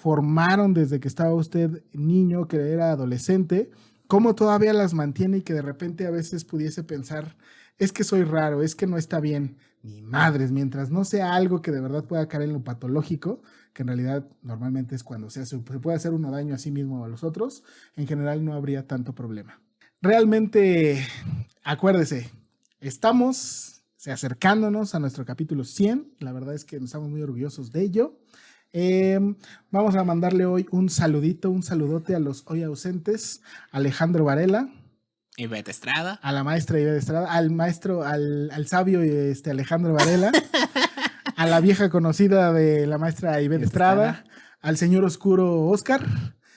formaron desde que estaba usted niño, que era adolescente, cómo todavía las mantiene y que de repente a veces pudiese pensar, es que soy raro, es que no está bien. Ni madres, mientras no sea algo que de verdad pueda caer en lo patológico, que en realidad normalmente es cuando se puede hacer uno daño a sí mismo o a los otros, en general no habría tanto problema. Realmente, acuérdese, estamos... acercándonos a nuestro capítulo 100, la verdad es que estamos muy orgullosos de ello. Vamos a mandarle hoy un saludote a los hoy ausentes, Alejandro Varela, Ivette Estrada. a la maestra Ivette Estrada, al maestro, al sabio Alejandro Varela, a la vieja conocida de la maestra Ivette Estrada, al señor oscuro Oscar,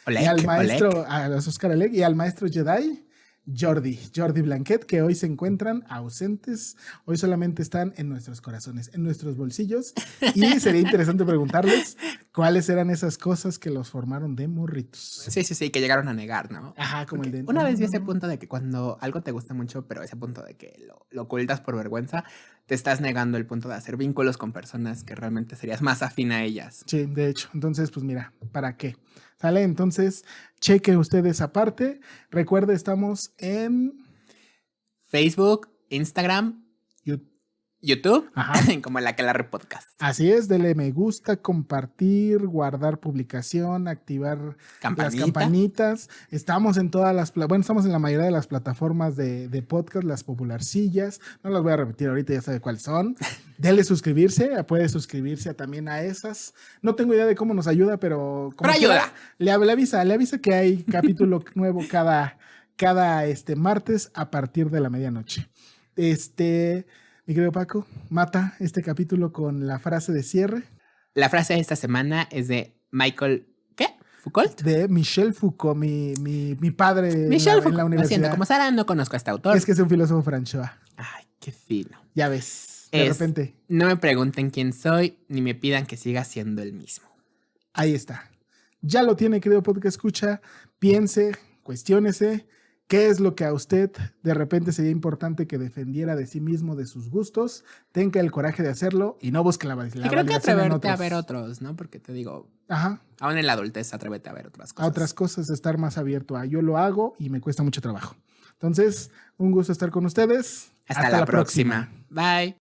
Oleg, y al Oleg. maestro, a los Oscar Oleg, y al maestro Jedi, Jordi Blanquet, que hoy se encuentran ausentes, hoy solamente están en nuestros corazones, en nuestros bolsillos, y sería interesante preguntarles cuáles eran esas cosas que los formaron de morritos. Sí, que llegaron a negar, ¿no? Ajá, como Porque el de... una vez vi ese punto de que cuando algo te gusta mucho, pero ese punto de que lo ocultas por vergüenza, te estás negando el punto de hacer vínculos con personas que realmente serías más afín a ellas. Sí, de hecho. Entonces, pues mira, ¿para qué? ¿Sale? Entonces, chequen ustedes aparte. Recuerde, estamos en Facebook, Instagram, YouTube. YouTube, Ajá. como el Aquelarre Podcast. Así es, dele me gusta, compartir, guardar publicación, activar las Campanita. campanitas. Estamos en todas las, bueno, estamos en la mayoría de las plataformas de podcast, las popularcillas. No las voy a repetir ahorita, ya sabe cuáles son. Dele suscribirse, puede suscribirse también a esas. No tengo idea de cómo nos ayuda, pero como Pero ayuda. quiera, le avisa que hay capítulo nuevo cada martes a partir de la medianoche. Mi querido Paco, mata este capítulo con la frase de cierre La frase de esta semana es de Michael, ¿qué? ¿Foucault? de Michel Foucault, mi padre Michel en la Foucault. Lo siento, universidad. como Sara, no conozco a este autor. Es que es un filósofo François. Ay, qué fino. Ya ves, de Es- repente, No me pregunten quién soy, ni me pidan que siga siendo el mismo. ahí está. Ya lo tiene, querido podcast escucha. Piense, cuestiónese. ¿Qué es lo que a usted de repente sería importante que defendiera de sí mismo, de sus gustos? Tenga el coraje de hacerlo y no busque la Y creo que validación en atreverte a otros. ver otros, ¿no? Porque te digo, Ajá, aún en la adultez, atrévete a ver otras a cosas. otras cosas, estar más abierto a yo lo hago y me cuesta mucho trabajo. Entonces, un gusto estar con ustedes. Hasta la próxima. Bye.